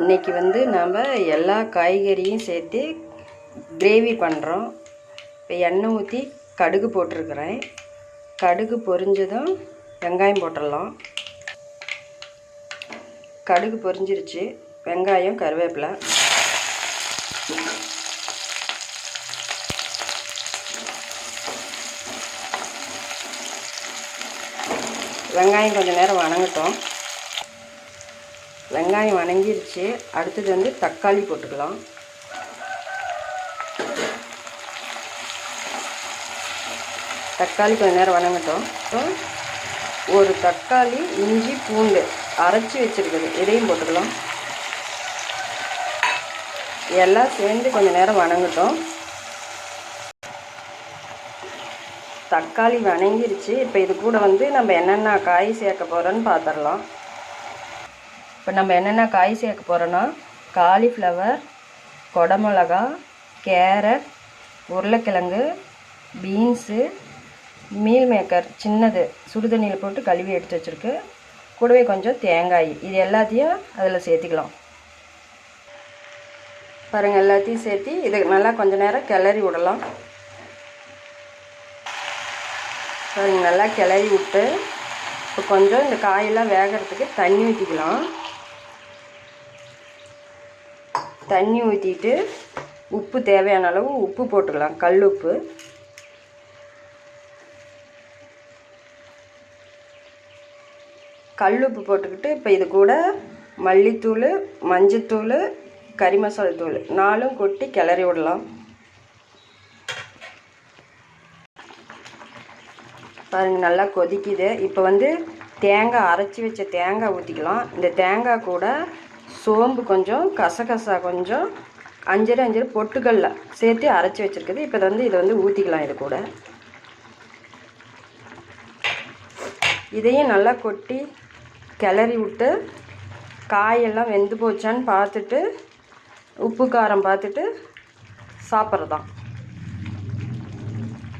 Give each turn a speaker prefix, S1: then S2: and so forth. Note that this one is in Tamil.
S1: இன்றைக்கி வந்து நாம் எல்லா காய்கறியும் சேர்த்து கிரேவி பண்ணுறோம். இப்போ எண்ணெய் ஊற்றி கடுகு போட்டிருக்கிறேன். கடுகு பொரிஞ்சதும் வெங்காயம் போட்டுடலாம். கடுகு பொரிஞ்சிருச்சு. வெங்காயம், கருவேப்பிலை, வெங்காயம் கொஞ்சம் நேரம் வணங்கட்டும். வெங்காயம் வணங்கிருச்சு. அடுத்தது வந்து தக்காளி போட்டுக்கலாம். தக்காளி கொஞ்சம் நேரம் வணங்கட்டும். ஒரு தக்காளி, இஞ்சி, பூண்டு அரைச்சி வச்சுருக்குது, இதையும் போட்டுக்கலாம். எல்லாம் சேர்ந்து கொஞ்சம் நேரம் வணங்கட்டும். தக்காளி வணங்கிருச்சு. இப்போ இது கூட வந்து நம்ம என்னென்ன காய் சேர்க்க போகிறோன்னு பார்த்துடலாம். இப்போ நம்ம என்னென்ன காய் சேர்க்க போகிறோன்னா காலிஃப்ளவர், கொடமிளகா, கேரட், உருளைக்கிழங்கு, பீன்ஸு, மீல் மேக்கர் சின்னது சுடுதண்ணியில் போட்டு கழுவி எடுத்து வச்சுருக்கு. கூடவே கொஞ்சம் தேங்காய். இது எல்லாத்தையும் அதில் சேர்த்திக்கலாம். பாருங்கள், எல்லாத்தையும் சேர்த்து இது நல்லா கொஞ்சம் நேரம் கிளறி விடலாம். பாருங்கள், நல்லா கிளறி விட்டு இப்போ கொஞ்சம் இந்த காயெல்லாம் வேகிறதுக்கு தண்ணி ஊற்றிக்கலாம். தண்ணி ஊற்றிட்டு உப்பு தேவையான அளவு உப்பு போட்டுக்கலாம். கல் உப்பு. கல் உப்பு போட்டுக்கிட்டு இப்போ இது கூட மல்லித்தூள், மஞ்சத்தூள், கறி மசாலா தூள் 4 கொட்டி கிளறி விடலாம். பாருங்கள், நல்லா கொதிக்குது. இப்போ வந்து தேங்காய் அரைச்சி வச்ச தேங்காய் ஊற்றிக்கலாம். இந்த தேங்காய் கூட சோம்பு கொஞ்சம், கசகசா கொஞ்சம், அஞ்சரை பொட்டுக்கல்ல சேர்த்து அரைச்சி வச்சுருக்குது. இப்போ இதை வந்து ஊற்றிக்கலாம். இது கூட இதையும் நல்லா கொட்டி கிளறி விட்டு காயெல்லாம் வெந்து போச்சான்னு பார்த்துட்டு உப்பு காரம் பார்த்துட்டு சாப்பிட்றதான்.